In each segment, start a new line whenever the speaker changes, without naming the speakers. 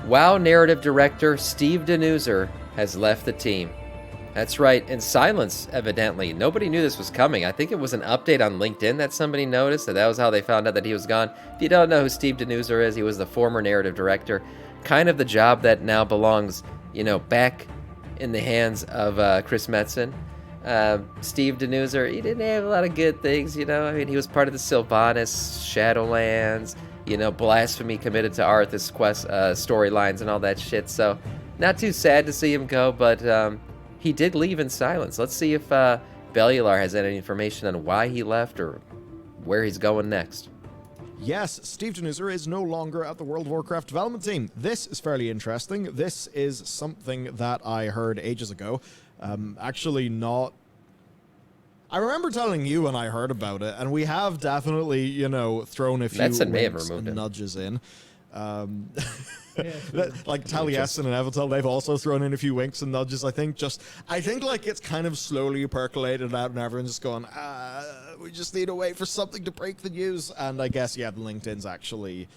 WoW narrative director Steve Daneuser has left the team. That's right, in silence, evidently. Nobody knew this was coming. I think it was an update on LinkedIn that somebody noticed, that was how they found out that he was gone. If you don't know who Steve Daneuser is, he was the former narrative director. Kind of the job that now belongs, back in the hands of Chris Metzen. Steve Daneuser, he didn't have a lot of good things, he was part of the Sylvanas, Shadowlands, blasphemy committed to Arthas quest storylines and all that shit. So, not too sad to see him go, but he did leave in silence. Let's see if Bellular has any information on why he left or where he's going next.
Yes, Steve Daneuser is no longer at the World of Warcraft development team. This is fairly interesting. This is something that I heard ages ago. Actually not... I remember telling you when I heard about it, and we have definitely, thrown a few winks and nudges in. Like Taliesin and Evital, they've also thrown in a few winks and nudges. I think like it's kind of slowly percolated out, and everyone's just going, we just need to wait for something to break the news. And I guess the LinkedIn's actually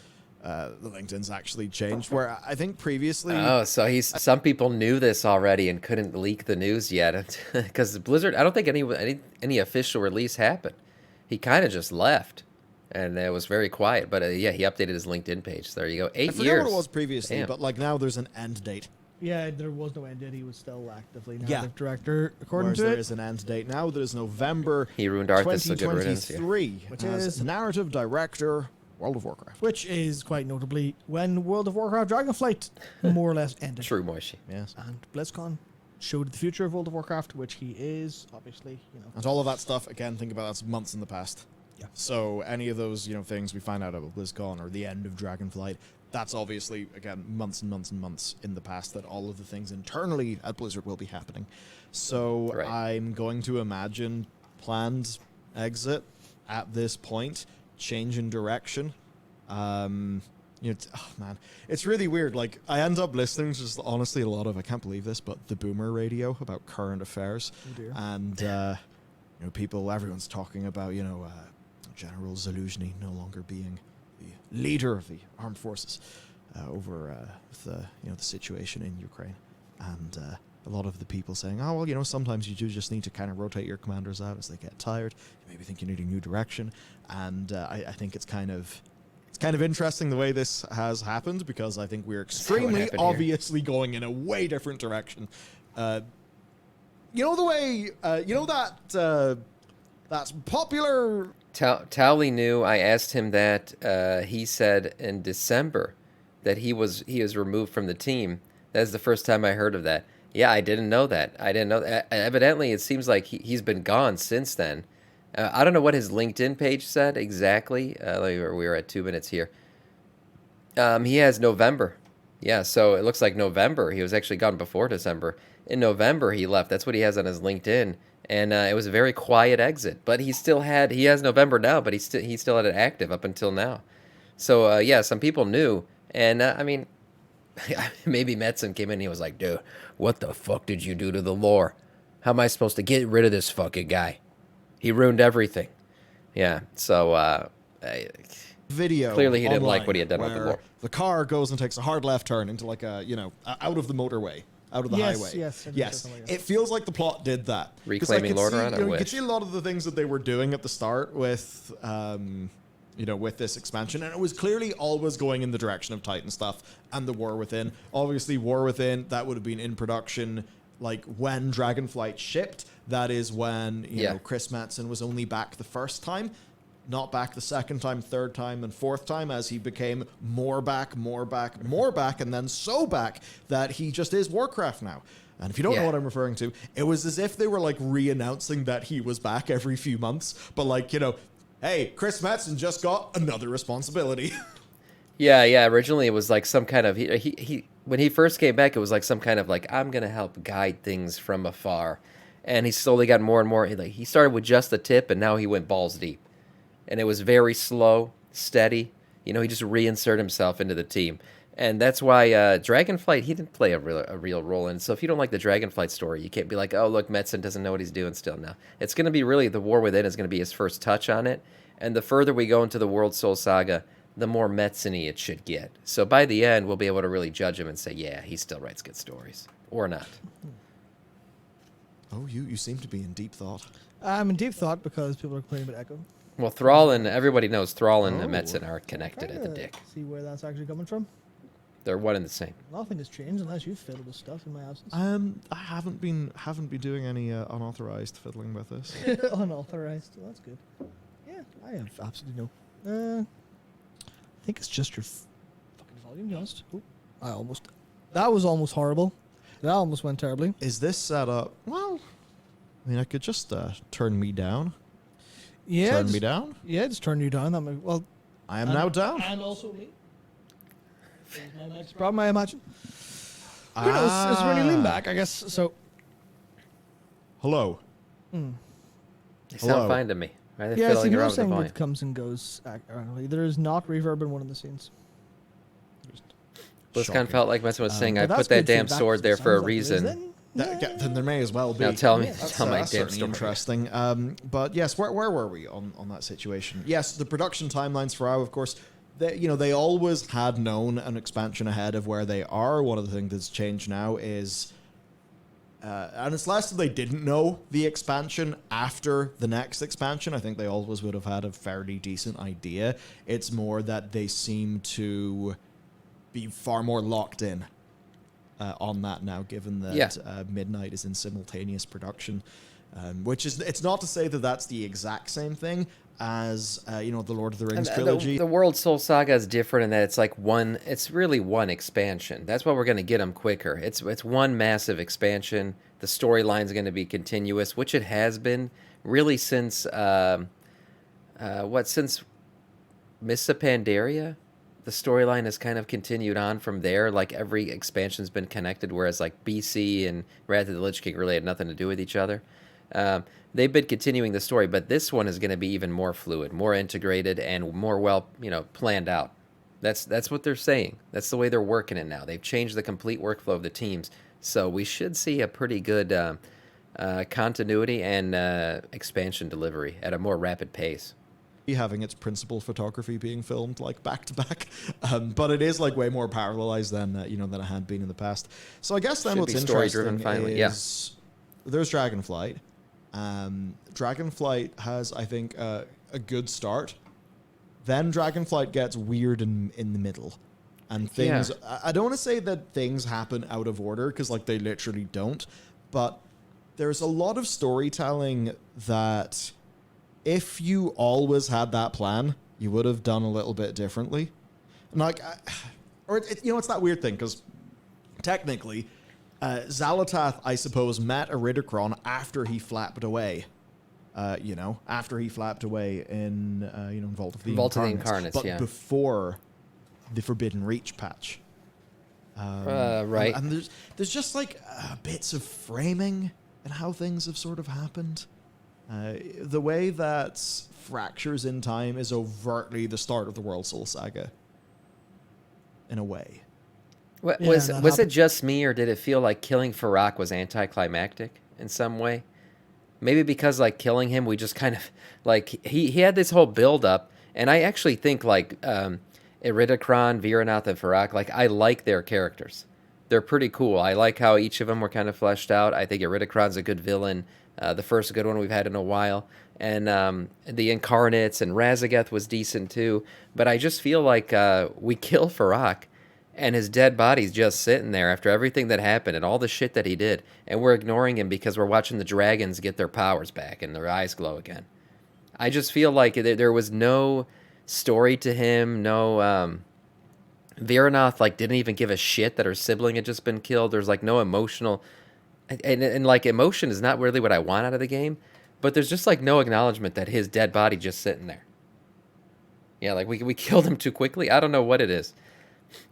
changed. Where I think previously,
so some people knew this already and couldn't leak the news yet because Blizzard. I don't think any official release happened. He kind of just left. And it was very quiet, but he updated his LinkedIn page. So there you go. 8 years.
I forget what it was previously, but like now there's an end date.
Yeah, there was no end date. He was still actively narrative director, according to it.
There is an end date now. There's November
he ruined Arthas,
2023, which is narrative director, World of Warcraft.
Which is quite notably when World of Warcraft Dragonflight more or less ended.
True, Moishi.
Yes.
And BlizzCon showed the future of World of Warcraft, which he is, obviously,
And all of that stuff, again, think about that's months in the past. Yeah. So any of those, things we find out about BlizzCon or the end of Dragonflight, that's obviously, again, months and months and months in the past that all of the things internally at Blizzard will be happening. So I'm going to imagine planned exit at this point, change in direction. Man, it's really weird. Like, I end up listening to just honestly a lot of, I can't believe this, but the Boomer radio about current affairs.
Oh dear.
And, everyone's talking about, General Zaluzhny no longer being the leader of the armed forces over the situation in Ukraine, and a lot of the people saying, sometimes you do just need to kind of rotate your commanders out as they get tired. You maybe think you need a new direction, and I think it's kind of interesting the way this has happened, because I think we're extremely obviously going in a way different direction. The way that's popular.
Towley knew. I asked him that. He said in December that he was removed from the team. That's the first time I heard of that. Yeah, I didn't know that. Evidently, it seems like he's been gone since then. I don't know what his LinkedIn page said exactly. We were at 2 minutes here. He has November. Yeah, so it looks like November. He was actually gone before December. In November, he left. That's what he has on his LinkedIn. And it was a very quiet exit, but he has November now, but he still had it active up until now. So some people knew, and maybe Metzen came in and he was like, dude, what the fuck did you do to the lore? How am I supposed to get rid of this fucking guy? He ruined everything. Yeah, so
video
clearly he didn't like what he had done with the lore.
The car goes and takes a hard left turn into like out of the motorway. Out of the highway. Yes. It feels like the plot did that.
Reclaiming Lordaeron,
you could see a lot of the things that they were doing at the start with, with this expansion, and it was clearly always going in the direction of Titan stuff and the War Within. Obviously, War Within, that would have been in production, like, when Dragonflight shipped. That is when, Chris Metzen was only back the first time. Not back the second time, third time, and fourth time, as he became more back, and then so back that he just is Warcraft now. And if you don't know what I'm referring to, it was as if they were like re-announcing that he was back every few months, but like, hey, Chris Metzen just got another responsibility.
Yeah. Originally, it was like some kind of he when he first came back, it was like some kind of like, I'm gonna help guide things from afar, and he slowly got more and more. He started with just the tip, and now he went balls deep. And it was very slow, steady. He just reinserted himself into the team. And that's why Dragonflight, he didn't play a real role in it. So if you don't like the Dragonflight story, you can't be like, oh, look, Metzen doesn't know what he's doing still now. It's going to be really, the War Within is going to be his first touch on it. And the further we go into the World Soul Saga, the more Metzen-y it should get. So by the end, we'll be able to really judge him and say, yeah, he still writes good stories. Or not.
Oh, you seem to be in deep thought.
I'm in deep thought because people are complaining about Echo.
Well, Thrall and everybody knows Thrall and
Oh.
Metzen are connected at the
Trying to
dick.
See where that's actually coming from.
They're one and the same.
Nothing has changed unless you fiddle with stuff in my absence.
I haven't been doing any unauthorized fiddling with this.
Unauthorized. Well, that's good. Yeah, I have absolutely no. I think it's just your fucking volume, to be honest. Ooh, that was almost horrible. That almost went terribly.
Is this set up? Well, I mean, I could just turn me down.
Yeah.
Turn me down.
Yeah, just turn you down. Well,
I am now down.
and also me. My next problem, I imagine. Who knows? It's really lean back, I guess. So.
Hello.
They
Hello.
sound fine to me. Why are they
Yeah, see,
fiddling
you're
around with the
saying
volume?
it comes and goes. There is not reverb in one of the scenes.
BlizzCon
Shocking.
felt like Metzen was saying, I
But
put
that's
that
good
damn
feedback,
sword
so
there
it
for a
sounds like it is
reason.
then.
Then there may as well be.
Now tell me,
Yes.
tell my damn
certainly
story.
interesting. But yes, where were we on that situation? Yes, the production timelines for WoW, of course, they always had known an expansion ahead of where they are. One of the things that's changed now is, and it's less that they didn't know the expansion after the next expansion. I think they always would have had a fairly decent idea. It's more that they seem to be far more locked in on that now, given that Midnight is in simultaneous production, which is, it's not to say that that's the exact same thing as the Lord of the Rings trilogy.
The World Soul Saga is different in that it's really one expansion. That's why we're going to get them quicker. It's one massive expansion. The storyline's going to be continuous, which it has been really since since Mists of Pandaria. The storyline has kind of continued on from there. Like every expansion's been connected, whereas like BC and Wrath of the Lich King really had nothing to do with each other. They've been continuing the story, but this one is going to be even more fluid, more integrated, and more well, planned out. That's what they're saying. That's the way they're working it now. They've changed the complete workflow of the teams, so we should see a pretty good continuity and expansion delivery at a more rapid pace.
Having its principal photography being filmed like back to back, but it is like way more parallelized than than it had been in the past. So I guess then
Should
what's
be
interesting
story-driven finally,
is there's Dragonflight. Dragonflight has, I think, a good start. Then Dragonflight gets weird in the middle, and things.
Yeah.
I don't want to say that things happen out of order because like they literally don't, but there's a lot of storytelling that, if you always had that plan, you would have done a little bit differently. And like, it's that weird thing, because technically, Xalatath, I suppose, met Iridikron after he flapped away. After he flapped away in, Vault of the Incarnates. But before the Forbidden Reach patch.
Right.
And there's just like bits of framing and how things have sort of happened. The way that Fractures in Time is overtly the start of the World Soul Saga, in a way.
Was it just me, or did it feel like killing Farak was anticlimactic in some way? Maybe because like killing him, we just kind of like he had this whole build up, and I actually think like Iridikron, Viranath, and Farak, like I like their characters. They're pretty cool. I like how each of them were kind of fleshed out. I think Iridikron's a good villain. The first good one we've had in a while. And the Incarnates and Razageth was decent too. But I just feel like we kill Farak, and his dead body's just sitting there after everything that happened and all the shit that he did. And we're ignoring him because we're watching the dragons get their powers back and their eyes glow again. I just feel like there was no story to him, no... Viranath like didn't even give a shit that her sibling had just been killed. There's like no emotional... And like emotion is not really what I want out of the game, but there's just like no acknowledgement that his dead body just sitting there. Yeah, like we killed him too quickly. I don't know what it is.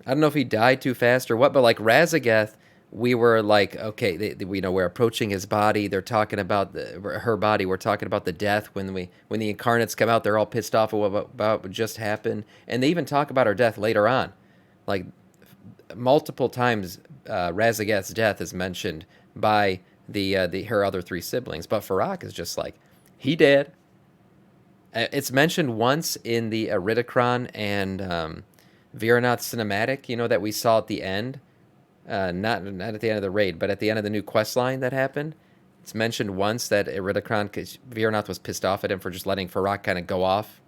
I don't know if he died too fast or what, but like Razageth, we were like, okay, we're approaching his body. They're talking about her body. We're talking about the death. When the Incarnates come out, they're all pissed off about what just happened, and they even talk about her death later on, like multiple times. Razageth's death is mentioned by her other three siblings, but Farak is just like, he dead. It's mentioned once in the Iridicron and Viranath cinematic, that we saw at the end. Not at the end of the raid, but at the end of the new quest line that happened. It's mentioned once that Iridicron, because Viranath was pissed off at him for just letting Farak kind of go off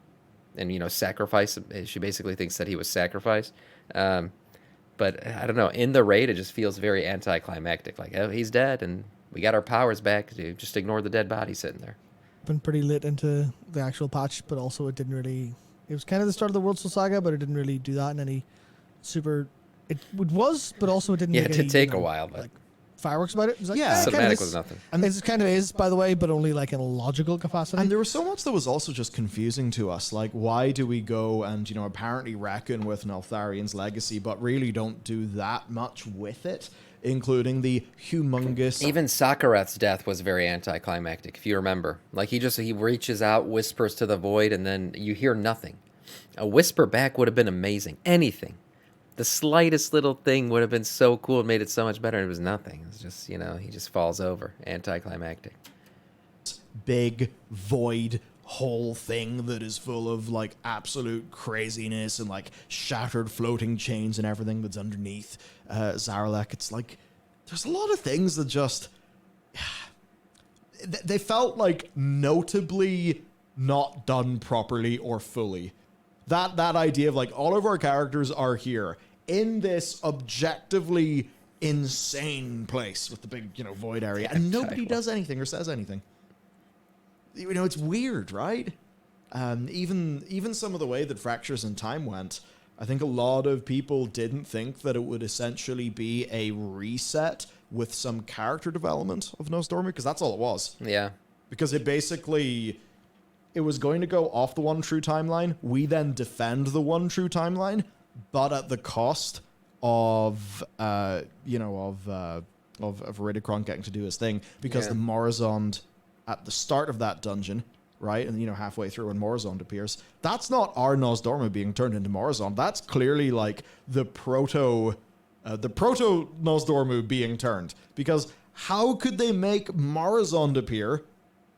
and, sacrifice. She basically thinks that he was sacrificed. But I don't know. In the raid, it just feels very anticlimactic. Like, oh, he's dead, and we got our powers back. Dude. Just ignore the dead body sitting there.
Been pretty lit into the actual patch, but also it didn't really. It was kind of the start of the World Soul Saga, but it didn't really do that in any super. It was, but also it didn't.
Yeah,
make
it did
any,
take a while, but
fireworks about it. It was like,
Yeah.
it kinda
cinematic
is.
was nothing.
And
It kind of is, by the way, but only like in a logical capacity.
And there was so much that was also just confusing to us. Like, why do we go and, apparently reckon with Neltharion's legacy, but really don't do that much with it, including the humongous...
Even Sakarath's death was very anticlimactic, if you remember. Like, he reaches out, whispers to the void, and then you hear nothing. A whisper back would have been amazing. Anything. The slightest little thing would have been so cool. It made it so much better. And it was nothing. It's just, he just falls over. Anticlimactic.
big void whole thing that is full of like absolute craziness and like shattered floating chains and everything that's underneath Zaralek. It's like there's a lot of things that just they felt like notably not done properly or fully. That idea of like all of our characters are here in this objectively insane place with the big, void area, and nobody does anything or says anything. It's weird, right? Even some of the way that Fractures in Time went, I think a lot of people didn't think that it would essentially be a reset with some character development of Nosdormu, because that's all it was.
Yeah.
Because it was going to go off the one true timeline. We then defend the one true timeline, but at the cost of Iridicron getting to do his thing, because the Morrizond at the start of that dungeon, right, and halfway through when Morrizond appears, that's not our Nosdormu being turned into Morrizond. That's clearly like the proto Nosdormu being turned. Because how could they make Morrizond appear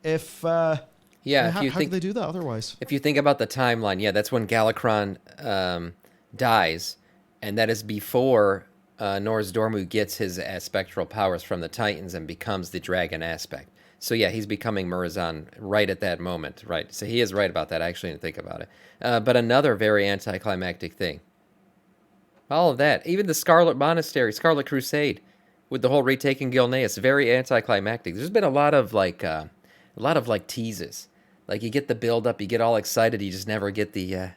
if how could they do that otherwise?
If you think about the timeline, that's when Galakron dies, and that is before Nozdormu gets his spectral powers from the Titans and becomes the dragon aspect. So he's becoming Murazan right at that moment, right? So he is right about that. I actually didn't think about it. But another very anticlimactic thing. All of that, even the Scarlet Monastery, Scarlet Crusade, with the whole retaking Gilneas, very anticlimactic. There's been a lot of teases. Like you get the build up, you get all excited, you just never get the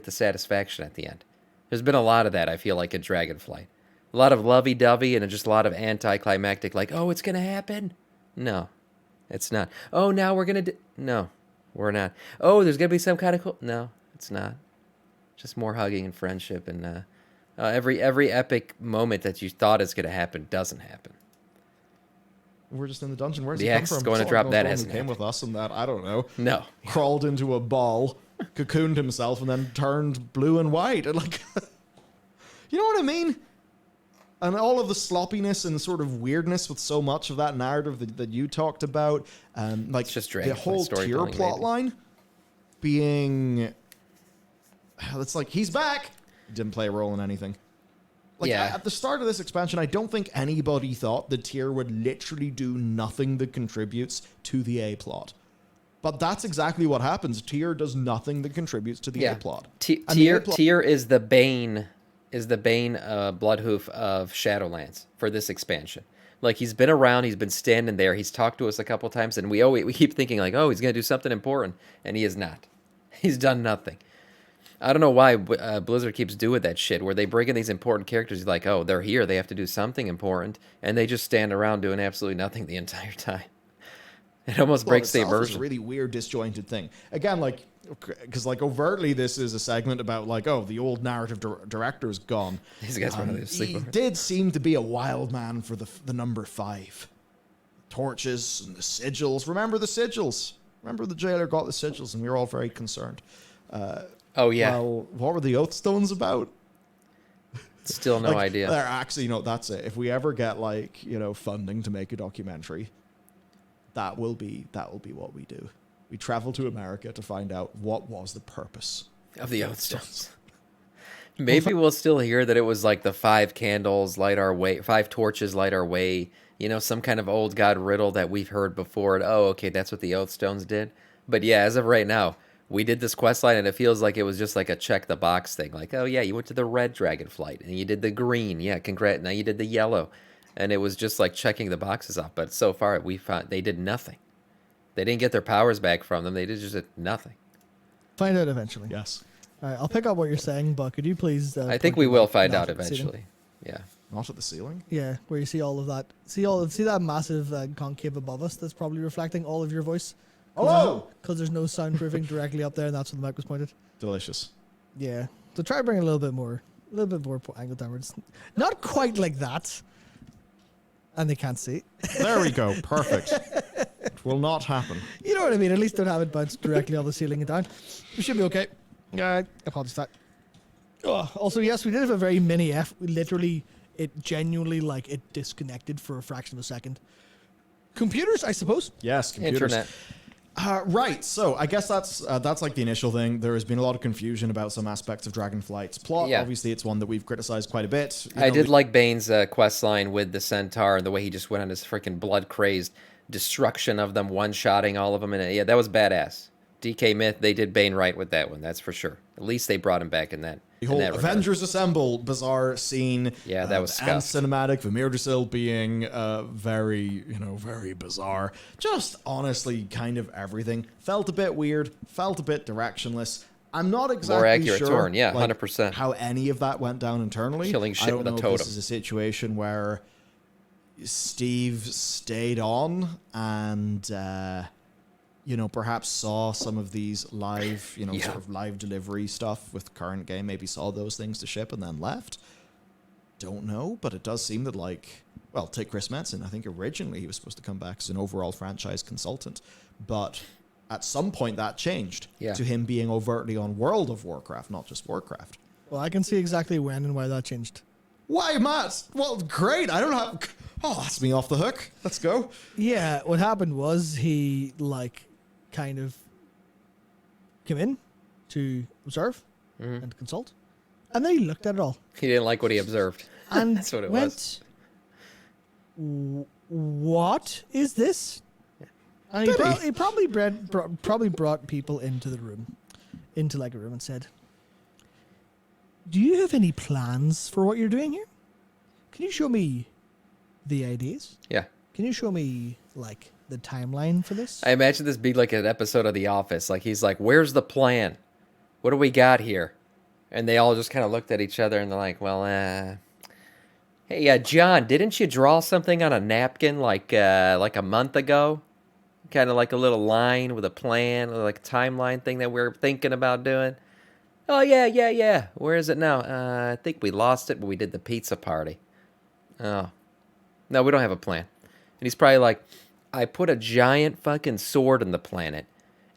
satisfaction at the end. There's been a lot of that, I feel like, in Dragonflight. A lot of lovey-dovey and just a lot of anticlimactic, like, oh, it's going to happen? No, it's not. Oh, now we're going to no, we're not. Oh, there's going to be some kind of cool... No, it's not. Just more hugging and friendship, and every epic moment that you thought is going to happen doesn't happen.
We're just in the dungeon. Where's
The
he come
X
from?
is going to
Someone
drop that
who
hasn't
came
happened.
with us and that, I don't know.
No.
Crawled into a ball, cocooned himself, and then turned blue and white. And like, you know what I mean? And all of the sloppiness and sort of weirdness with so much of that narrative that you talked about, like
It's just
the
Dragonflight
whole tier
storytelling,
plot
maybe.
line being, it's like he's back. Didn't play a role in anything. Like at the start of this expansion, I don't think anybody thought the tier would literally do nothing that contributes to the A plot. But that's exactly what happens. Tier does nothing that contributes to the A plot.
Tier is the bane Bloodhoof of Shadowlands for this expansion. Like he's been around, he's been standing there, he's talked to us a couple times, and we keep thinking like, oh, he's gonna do something important, and he is not. He's done nothing. I don't know why Blizzard keeps doing that shit, where they bring in these important characters, like, oh, they're here, they have to do something important, and they just stand around doing absolutely nothing the entire time. It almost breaks the immersion.
It's a really weird, disjointed thing. Again, like, because like overtly this is a segment about like, oh, the old narrative director's gone.
These guys probably asleep.
He did seem to be a wild man for the number 5. Torches and the sigils. Remember the sigils? Remember the jailer got the sigils, and we were all very concerned.
Oh, yeah.
Well, what were the Oath Stones about?
Still no idea.
They're actually, that's it. If we ever get funding to make a documentary, that will be what we do. we travel to America to find out what was the purpose
Of the Oathstones. Maybe we'll still hear that it was like the 5 candles light our way, 5 torches light our way. You know, some kind of old god riddle that we've heard before. And, oh, okay, that's what the Oathstones did. But yeah, as of right now, we did this quest line, and it feels like it was just like a check the box thing. Like, oh yeah, you went to the red Dragonflight, and you did the green. Yeah, congrats. Now you did the yellow, and it was just like checking the boxes off. But so far, we found they did nothing. They didn't get their powers back from them. They just did nothing.
Find out eventually.
Yes.
All right, I'll pick up what you're saying, but could you please?
I think we will find out eventually. Yeah.
Not at the ceiling?
Yeah, where you see all of that. See that massive concave above us that's probably reflecting all of your voice?
Hello!
Because there's no soundproofing directly up there, and that's where the mic was pointed.
Delicious.
Yeah. So try to bring a little bit more angle downwards. Not quite like that. And they can't see.
There we go. Perfect. It will not happen.
You know what I mean? At least don't have it bounce directly on the ceiling and down. We should be okay. Apologies for that. Oh, also, yes, we did have a very mini F. Literally, it genuinely, like, it disconnected for a fraction of a second. Computers, I suppose.
Yes, computers.
Internet.
Right, so I guess that's like the initial thing. There has been a lot of confusion about some aspects of Dragonflight's plot.
Yeah.
Obviously, it's one that we've criticized quite a bit.
I did like Bane's quest line with the Centaur and the way he just went on his freaking blood-crazed destruction of them, one-shotting all of them. And yeah, that was badass. DK Myth, they did Bane right with that one, that's for sure. At least they brought him back in that.
The whole Avengers Assemble bizarre scene.
Yeah, that was
and
scuffed.
cinematic. Vimir being very bizarre. Just honestly, kind of everything. Felt a bit weird. Felt a bit directionless. I'm not exactly
More accurate
sure.
Torn, yeah, 100%.
How any of that went down internally.
Killing shit
I don't
with a
know if
totem.
this is a situation where Steve stayed on and perhaps saw some of these live, sort of live delivery stuff with current game, maybe saw those things to ship and then left. Don't know, but it does seem that, take Chris Metzen. I think originally he was supposed to come back as an overall franchise consultant, but at some point that changed to him being overtly on World of Warcraft, not just Warcraft.
Well, I can see exactly when and why that changed.
Why, Matt? Well, great. I don't have... Oh, that's me off the hook. Let's go.
Yeah, what happened was he, kind of came in to observe and consult, and then he looked at it all.
He didn't like what he observed.
And
that's what it
was. What is this? Yeah. And he probably brought people into the room, into a room, and said, "Do you have any plans for what you're doing here? Can you show me the ideas?
Yeah.
Can you show me the timeline for this?"
I imagine this being like an episode of The Office. Like, he's like, where's the plan? What do we got here? And they all just kind of looked at each other and they're like, well, hey, John, didn't you draw something on a napkin like a month ago? Kind of like a little line with a plan, or like a timeline thing that we're thinking about doing. Oh, yeah. Where is it now? I think we lost it when we did the pizza party. Oh. No, we don't have a plan. And he's probably like, I put a giant fucking sword in the planet,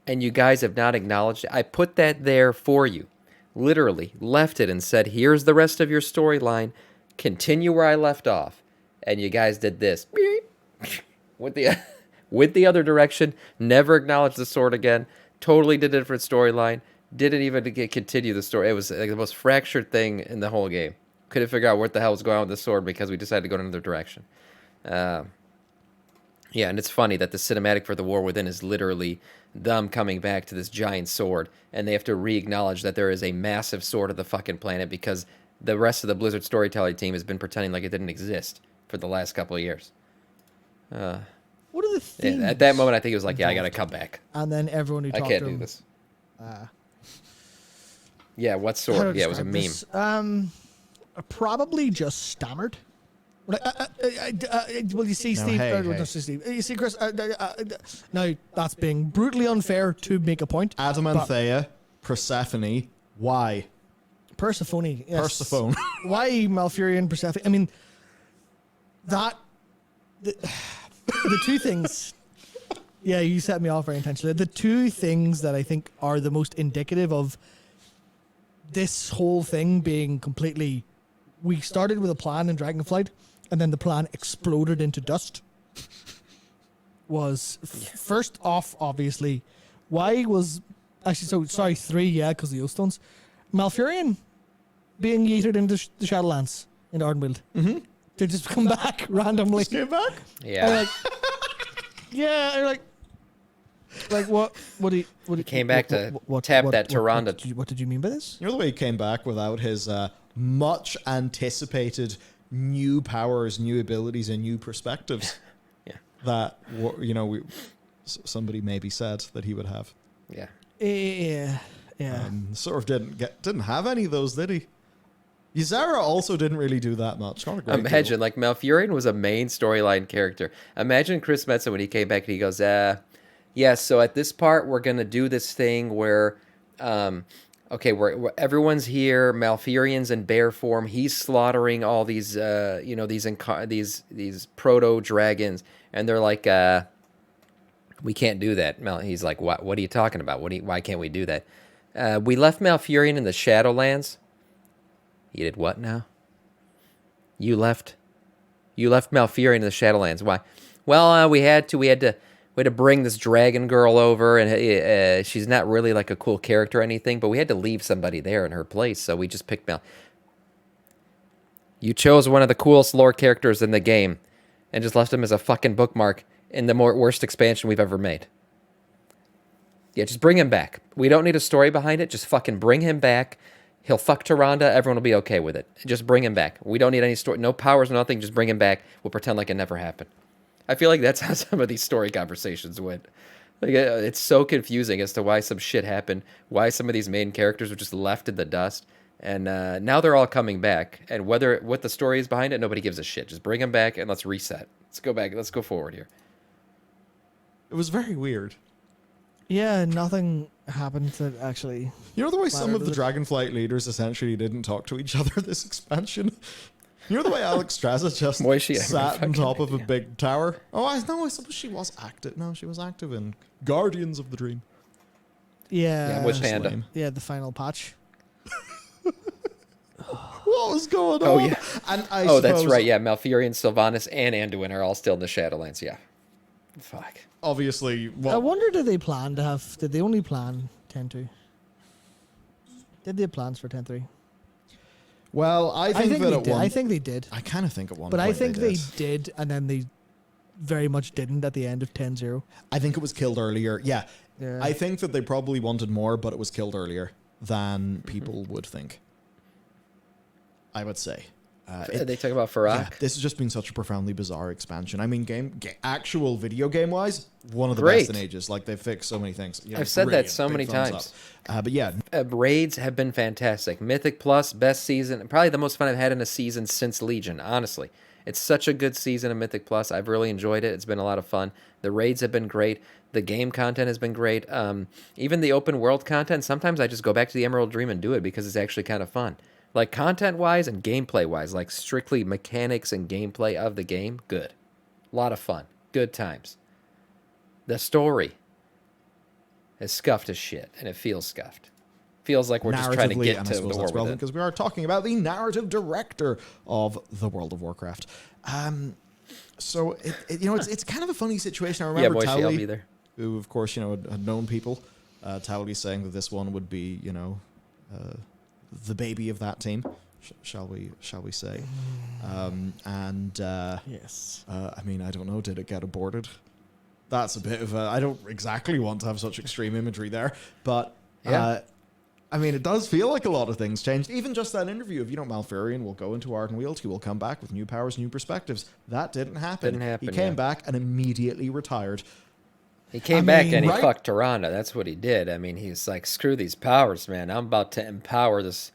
and you guys have not acknowledged it. I put that there for you. Literally, left it and said, here's the rest of your storyline. Continue where I left off. And you guys did this. With the other direction. Never acknowledged the sword again. Totally did a different storyline. Didn't even continue the story. It was like the most fractured thing in the whole game. Couldn't figure out what the hell was going on with the sword because we decided to go in another direction. Yeah, and it's funny that the cinematic for The War Within is literally them coming back to this giant sword, and they have to re-acknowledge that there is a massive sword of the fucking planet because the rest of the Blizzard storytelling team has been pretending like it didn't exist for the last couple of years.
What are the themes?
Yeah, at that moment, I think it was like, yeah, I gotta come back.
And then everyone who
I
talked
can't
to
do
him,
this. Yeah, what sword? Yeah, it was a meme.
this? Probably just stammered. Well, you see, Steve.
Hey.
Steve. You see, Chris. Now that's being brutally unfair to make a point.
Adamanthea, Persephone. Why?
Persephone. Yes.
Persephone.
Why Malfurion, Persephone? I mean, the two things. Yeah, you set me off very intentionally. The two things that I think are the most indicative of this whole thing being completely. We started with a plan in Dragonflight, and then the plan exploded into dust. Was first off, obviously, Why was actually so sorry 3? Yeah, because the Stones, Malfurion being yeeted into the Shadowlands in Ardenweald.
Mm-hmm.
To just come back randomly.
Just came back.
Yeah.
And like, yeah, and like what? What do you? What,
He came back to tap that Tyrande.
What did you mean by this?
You know the way he came back without his much anticipated new powers, new abilities, and new perspectives.
Yeah.
That somebody maybe said that he would have.
Yeah.
Yeah.
Sort of didn't have any of those, did he? Ysera also didn't really do that much. Not a great
Imagine,
deal.
like, Malfurion was a main storyline character. Imagine Chris Metzen when he came back and he goes, yeah, so at this part, we're going to do this thing where, we're everyone's here, Malfurion's in bear form, he's slaughtering all these, these proto-dragons, and they're like, we can't do that. He's like, what are you talking about? Why can't we do that? We left Malfurion in the Shadowlands. You did what now? You left Malfurion in the Shadowlands. Why? Well, we had to bring this dragon girl over, and she's not really like a cool character or anything, but we had to leave somebody there in her place, so we just picked Mal. You chose one of the coolest lore characters in the game, and just left him as a fucking bookmark in the worst expansion we've ever made. Yeah, just bring him back. We don't need a story behind it. Just fucking bring him back. He'll fuck Tyrande. Everyone will be okay with it. Just bring him back. We don't need any story. No powers, nothing. Just bring him back. We'll pretend like it never happened. I feel like that's how some of these story conversations went. Like, it's so confusing as to why some shit happened, why some of these main characters were just left in the dust, and now they're all coming back. And what the story is behind it, nobody gives a shit. Just bring them back and let's reset. Let's go back. Let's go forward here.
It was very weird.
Yeah, nothing happened that actually.
You know the way some of the
mattered.
Dragonflight leaders essentially didn't talk to each other this expansion? You know the way Alex Straza just
Moishi,
sat on top of a
idea.
big tower? Oh, I suppose she was active. No, she was active in Guardians of the Dream.
Yeah.
Which
Just
panda?
lame.
Yeah, the final patch.
What was going on?
Oh, yeah.
And
That's right. Yeah, Malfurion, Sylvanas, and Anduin are all still in the Shadowlands. Yeah. Fuck.
Obviously,
I wonder, did they only plan 10-2? Did they have plans for 10-3?
well, I think that
they
at
did.
one.
I think they did.
I kind of think at one.
But
point
I think
they
they did, and then they very much didn't at the end of 10-0.
I think it was killed earlier. Yeah.
Yeah.
I think that they probably wanted more, but it was killed earlier than people would think. I would say.
They talk about
Yeah,
Farak.
this has just been such a profoundly bizarre expansion. I mean, actual video game wise, one of the
Great.
best in ages. Like, they've fixed so many things. Yeah,
I've said that
brilliant.
so
Big
many
thumbs
times.
up. But yeah,
Raids have been fantastic. Mythic Plus, best season. Probably the most fun I've had in a season since Legion, honestly. It's such a good season of Mythic Plus. I've really enjoyed it. It's been a lot of fun. The raids have been great. The game content has been great. Even the open world content, sometimes I just go back to the Emerald Dream and do it because it's actually kind of fun. Like, content-wise and gameplay-wise, like strictly mechanics and gameplay of the game, good. A lot of fun. Good times. The story is scuffed as shit, and it feels scuffed. Feels like we're just trying to
narratively,
get
and I
to
suppose
the war
that's
with
relevant
it.
because we are talking about the narrative director of the World of Warcraft. So it's kind of a funny situation. I
Yeah,
remember
Moishi, I'll be
Towley,
there.
who of course had known people. Towley saying that this one would be the baby of that team. Shall we say?
Yes.
I mean, I don't know. Did it get aborted? That's a bit of a. I don't exactly want to have such extreme imagery there, but
Yeah.
I mean, it does feel like a lot of things changed. Even just that interview of Malfurion will go into Ardenweald. He will come back with new powers, new perspectives. That didn't happen.
Didn't happen,
He came
yeah.
back and immediately retired.
He came
I
back
mean,
and he
right-
fucked Tyrande. That's what he did. I mean, he's like, screw these powers, man. I'm about to empower this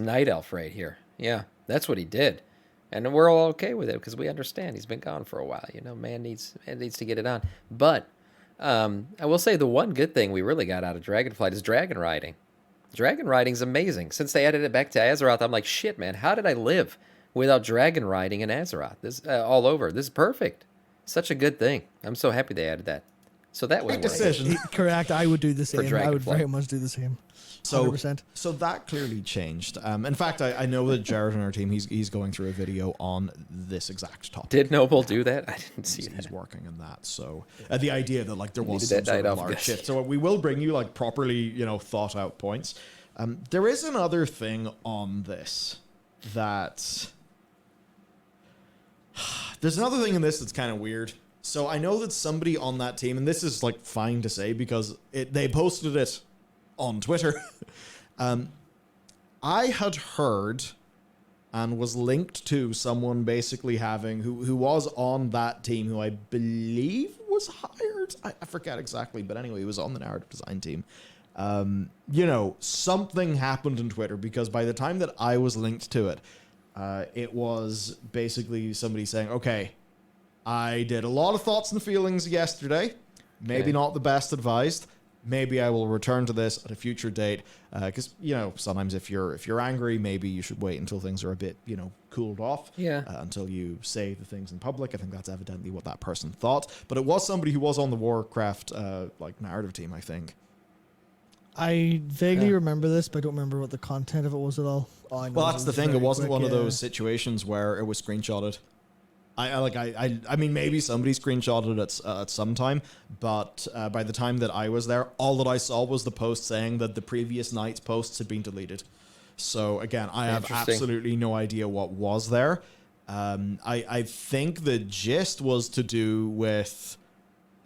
night elf right here. Yeah, that's what he did. And we're all okay with it because we understand he's been gone for a while. Man needs to get it on. But I will say the one good thing we really got out of Dragonflight is dragon riding. Dragon riding's amazing. Since they added it back to Azeroth, I'm like, shit, man, how did I live without dragon riding in Azeroth? This all over. This is perfect. Such a good thing. I'm so happy they added that. So that was
Great
worth it.
decision.
Correct. I would do the same. I would
Dragonflight.
very much do the same.
So,
100%.
so that clearly changed. In fact, I know that Jared on our team, he's going through a video on this exact topic.
Did Noble do that? I didn't see
He's
that.
working on that. So the idea that like there was
Needed
some
that
sort
night
of
off
large
this.
shift. So we will bring you like properly, thought out points. There is another thing on this that there's another thing in this that's kind of weird. So I know that somebody on that team, and this is like fine to say because they posted it on Twitter. I had heard and was linked to someone basically having who was on that team who I believe was hired. I forget exactly, but anyway, he was on the narrative design team. Something happened in Twitter because by the time that I was linked to it, it was basically somebody saying, okay, I did a lot of thoughts and feelings yesterday. Maybe
Okay.
not the best advised. Maybe I will return to this at a future date. Because, sometimes if you're angry, maybe you should wait until things are a bit, cooled off.
Yeah.
Until you say the things in public. I think that's evidently what that person thought. But it was somebody who was on the Warcraft, narrative team, I think.
I vaguely
Yeah.
remember this, but I don't remember what the content of it was at all. All I know
Well,
is
that's
it
the
was
thing. It
very
wasn't
quick,
one of
yeah.
those situations where it was screenshotted. I mean, maybe somebody screenshotted it at some time, but by the time that I was there, all that I saw was the post saying that the previous night's posts had been deleted. So again, I have
Interesting.
absolutely no idea what was there. I think the gist was to do with,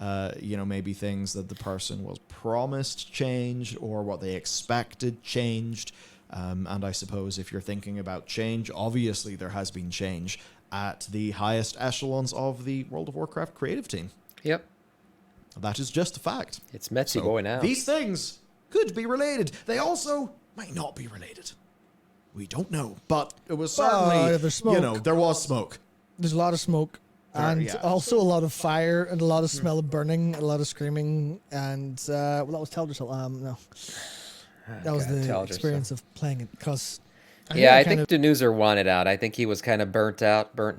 maybe things that the person was promised changed or what they expected changed. And I suppose if you're thinking about change, obviously there has been change at the highest echelons of the World of Warcraft creative team.
Yep.
That is just a fact.
It's Metzi
So
boy now.
these things could be related. They also might not be related. We don't know. But it was certainly,
there's smoke.
there was smoke.
There's a lot of smoke. And
yeah.
also a lot of fire and a lot of smell of burning, a lot of screaming, and that was Teldrassil. No, that was
God,
the
Teldrassil.
experience of playing it. Because
Yeah, I think Daneuser wanted out. I think he was kind of burnt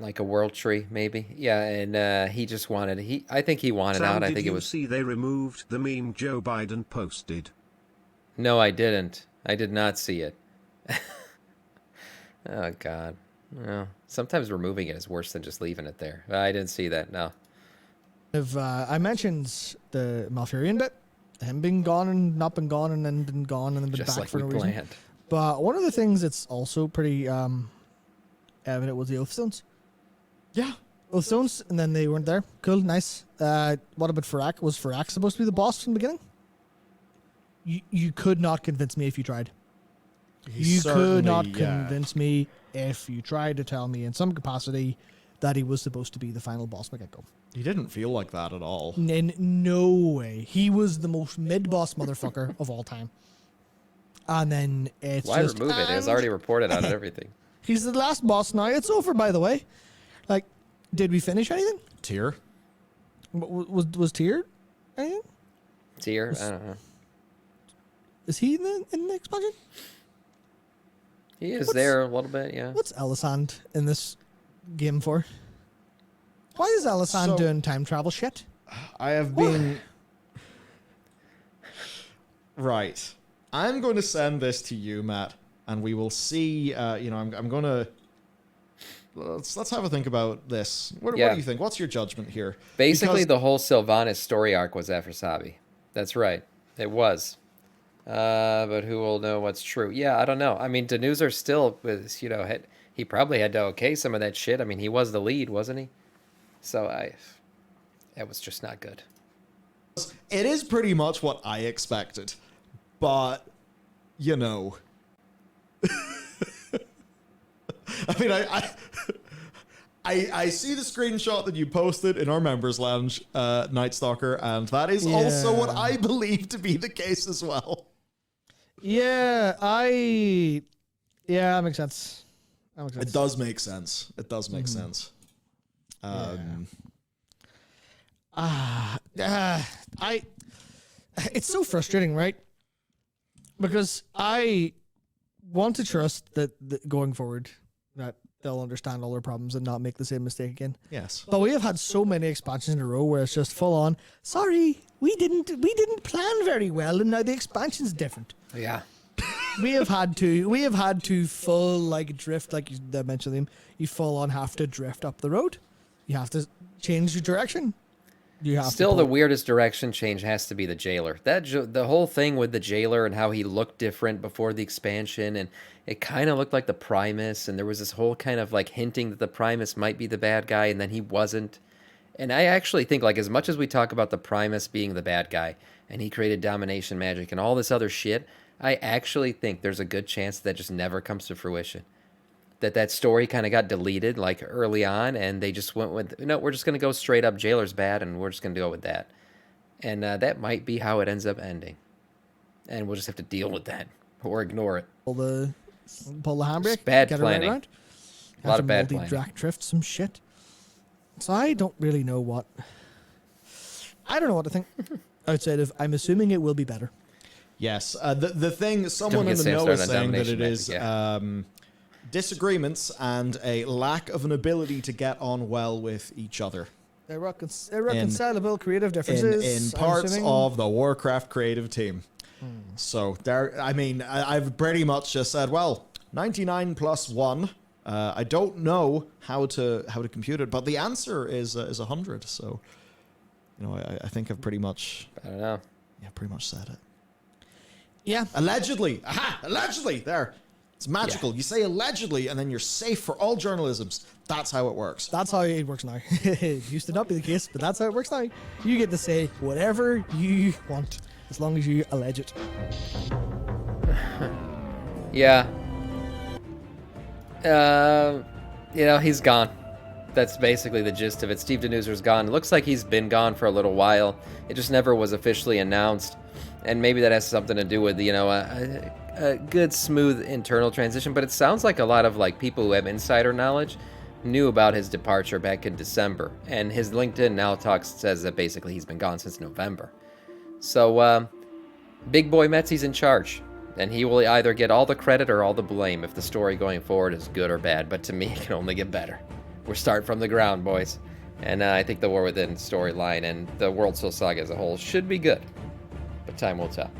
like a world tree, maybe. Yeah, and he just wanted. I think he wanted
Sam,
out. I
did
think
you
it was.
see they removed the meme Joe Biden posted?
No, I didn't. I did not see it. Oh God. No. Sometimes removing it is worse than just leaving it there. I didn't see that. No.
if I mentioned the Malfurion bit, him being gone and not been gone and then been gone and then been
Just
back
like
for
we
no reason.
planned.
But one of the things that's also pretty evident was the Oathstones.
Yeah.
Oathstones, and then they weren't there. Cool, nice. What about Farak? Was Farak supposed to be the boss from the beginning? You could not convince me if you tried. You could not convince me if you tried to tell me in some capacity that he was supposed to be the final boss from the get-go.
He didn't feel like that at all.
In no way. He was the most mid-boss motherfucker of all time. And then it's
Why
just...
remove it? It was
and
already reported on and everything.
He's the last boss now. It's over, by the way. Like, did we finish anything?
Tyr?
Was Tyr anything?
Tier? I don't know.
Is he in the expansion?
He is
What's-
there a little bit, yeah.
What's Elisand in this game for? Why is Elisand
So-
doing time travel shit?
I have been... Right. I'm going to send this to you, Matt, and we will see, I'm going to... Let's have a think about this. What do
Yeah.
you think? What's your judgment here?
Basically,
Because-
the whole Sylvanas story arc was after Sabi. That's right. It was. But who will know what's true? Yeah, I don't know. I mean, Daneuser still was, he probably had to okay some of that shit. I mean, he was the lead, wasn't he? So it was just not good.
It is pretty much what I expected, but I mean, I see the screenshot that you posted in our members lounge, Night Stalker, and that is also what
Yeah.
I believe to be the case as well.
Yeah, that makes sense. That makes sense.
It does make sense. It does make
Mm-hmm.
sense.
It's so frustrating, right? Because I want to trust that going forward, that they'll understand all their problems and not make the same mistake again.
Yes.
But we have had so many expansions in a row where it's just full on. Sorry, we didn't plan very well, and now the expansion's different.
Yeah.
We have had to full like drift, like you mentioned them. You full on have to drift up the road. You have to change your direction. You have
Still, the weirdest direction change has to be the jailer. The whole thing with the jailer and how he looked different before the expansion, and it kind of looked like the Primus, and there was this whole kind of like hinting that the Primus might be the bad guy, and then he wasn't. And I actually think, like, as much as we talk about the Primus being the bad guy, and he created domination magic and all this other shit, I actually think there's a good chance that just never comes to fruition. That story kind of got deleted like early on, and they just went with, no, we're just going to go straight up jailer's bad, and we're just going to go with that. And that might be how it ends up ending. And we'll just have to deal with that or ignore it.
pull the handbrake.
It's bad
get it right
planning.
around.
A lot of bad planning.
Multi-track drift, some shit. So I don't really know what. I don't know what to think. Outside of, I'm assuming it will be better.
Yes. The thing, someone
Don't
in
get
the know
started
is
on
saying that
domination
it is
magic,
disagreements and a lack of an ability to get on well with each other
Irreconcilable creative differences.
in
I'm
parts
assuming.
of the Warcraft creative team. So there, I mean, I've pretty much just said, well, 99 plus 1. I don't know how to compute it, but the answer is 100. So, you know, I think I've pretty much,
I don't know.
pretty much said it.
Yeah.
Allegedly. Aha! Allegedly. There. It's magical. You say allegedly, and then you're safe for all journalisms. That's how it works.
That's how it works now. It used to not be the case, but that's how it works now. You get to say whatever you want, as long as you allege it.
Yeah. You know, he's gone. That's basically the gist of it. Steve Daneuser's gone. It looks like he's been gone for a little while. It just never was officially announced. And maybe that has something to do with, you know, a good, smooth internal transition. But it sounds like a lot of, like, people who have insider knowledge knew about his departure back in December. And his LinkedIn now says that basically he's been gone since November. So, Big Boy Metzi's in charge. And he will either get all the credit or all the blame if the story going forward is good or bad. But to me, it can only get better. We're starting from the ground, boys. And I think the War Within storyline and the World Soul Saga as a whole should be good. But time will tell.